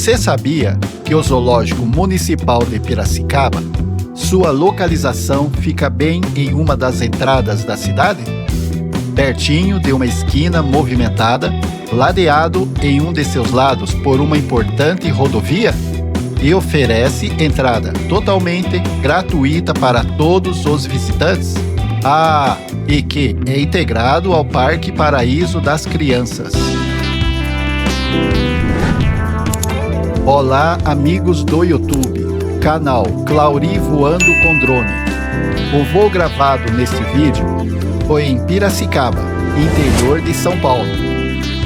Você sabia que o Zoológico Municipal de Piracicaba, sua localização fica bem em uma das entradas da cidade? Pertinho de uma esquina movimentada, ladeado em um de seus lados por uma importante rodovia? E oferece entrada totalmente gratuita para todos os visitantes? E que é integrado ao Parque Paraíso das Crianças. Olá, amigos do YouTube, canal Clauri Voando com Drone. O voo gravado neste vídeo foi em Piracicaba, interior de São Paulo,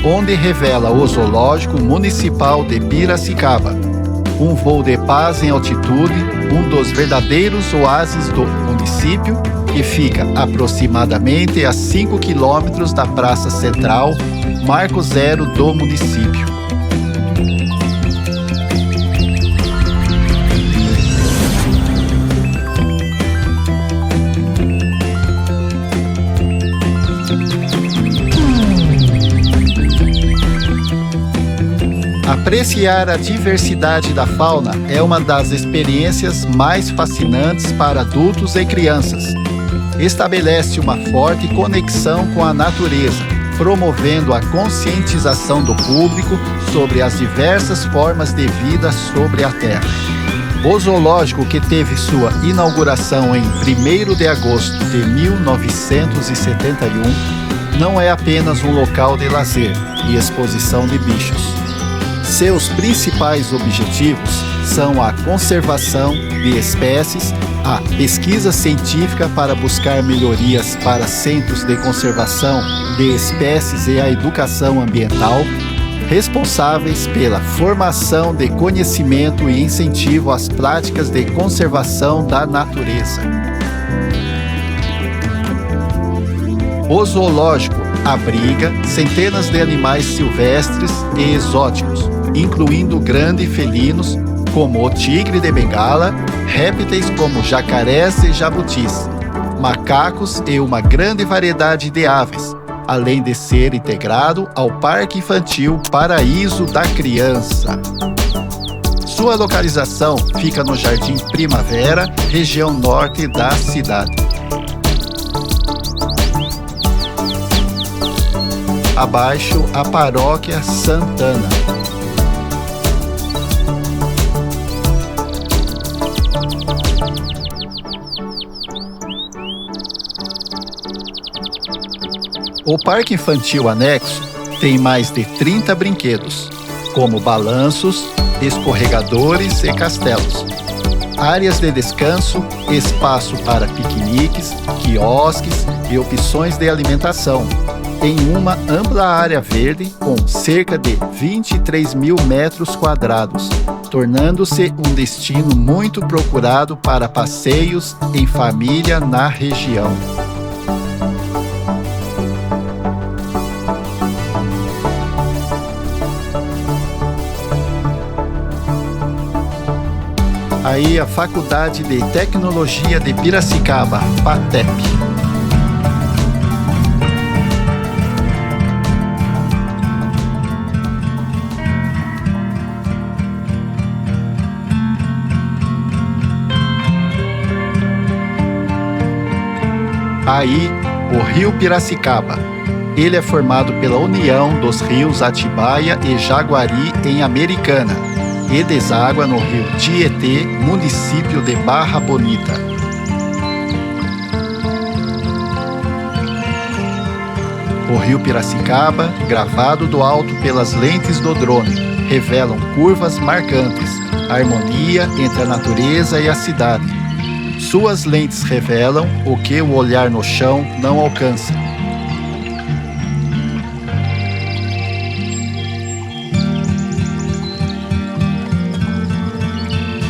onde revela o Zoológico Municipal de Piracicaba, um voo de paz em altitude, um dos verdadeiros oásis do município, que fica aproximadamente a 5 quilômetros da Praça Central, Marco Zero do município. Apreciar a diversidade da fauna é uma das experiências mais fascinantes para adultos e crianças. Estabelece uma forte conexão com a natureza, promovendo a conscientização do público sobre as diversas formas de vida sobre a Terra. O zoológico, que teve sua inauguração em 1º de agosto de 1971, não é apenas um local de lazer e exposição de bichos. Seus principais objetivos são a conservação de espécies, a pesquisa científica para buscar melhorias para centros de conservação de espécies e a educação ambiental, responsáveis pela formação de conhecimento e incentivo às práticas de conservação da natureza. O zoológico abriga centenas de animais silvestres e exóticos, incluindo grandes felinos como o tigre de Bengala, répteis como jacarés e jabutis, macacos e uma grande variedade de aves, além de ser integrado ao Parque Infantil Paraíso da Criança. Sua localização fica no Jardim Primavera, região norte da cidade. Abaixo, a Paróquia Santana. O Parque Infantil Anexo tem mais de 30 brinquedos, como balanços, escorregadores e castelos, áreas de descanso, espaço para piqueniques, quiosques e opções de alimentação, em uma ampla área verde com cerca de 23 mil metros quadrados, tornando-se um destino muito procurado para passeios em família na região. Aí a Faculdade de Tecnologia de Piracicaba, FATEP. Aí, o Rio Piracicaba. Ele é formado pela união dos rios Atibaia e Jaguari em Americana e deságua no rio Tietê, município de Barra Bonita. O rio Piracicaba, gravado do alto pelas lentes do drone, revelam curvas marcantes, harmonia entre a natureza e a cidade. Suas lentes revelam o que o olhar no chão não alcança.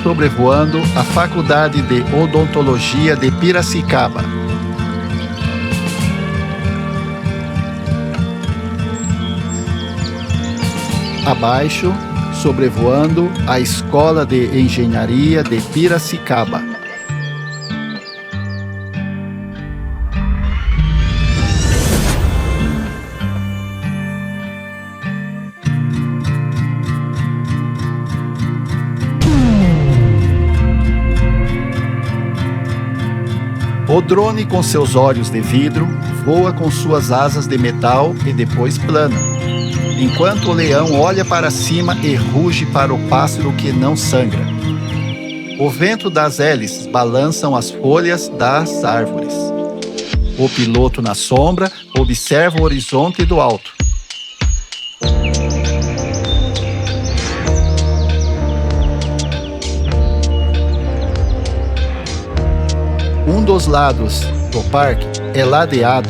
Sobrevoando a Faculdade de Odontologia de Piracicaba. Abaixo, sobrevoando a Escola de Engenharia de Piracicaba. O drone, com seus olhos de vidro, voa com suas asas de metal e depois plana, enquanto o leão olha para cima e ruge para o pássaro que não sangra. O vento das hélices balançam as folhas das árvores. O piloto na sombra observa o horizonte do alto. Um dos lados do parque é ladeado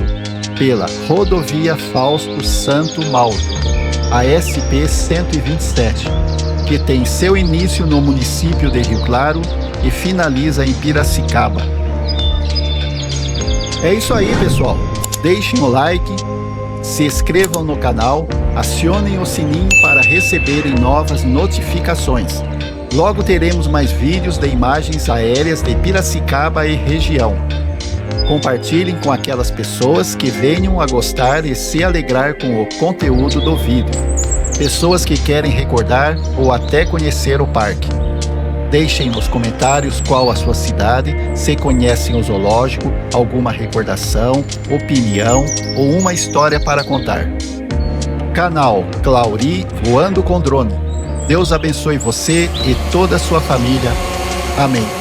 pela Rodovia Fausto Santo Mauro, a SP-127, que tem seu início no município de Rio Claro e finaliza em Piracicaba. É isso aí, pessoal. Deixem o like, se inscrevam no canal, acionem o sininho para receberem novas notificações. Logo teremos mais vídeos de imagens aéreas de Piracicaba e região. Compartilhem com aquelas pessoas que venham a gostar e se alegrar com o conteúdo do vídeo. Pessoas que querem recordar ou até conhecer o parque. Deixem nos comentários qual a sua cidade, se conhecem o zoológico, alguma recordação, opinião ou uma história para contar. Canal Clauri Voando com Drone. Deus abençoe você e toda a sua família. Amém.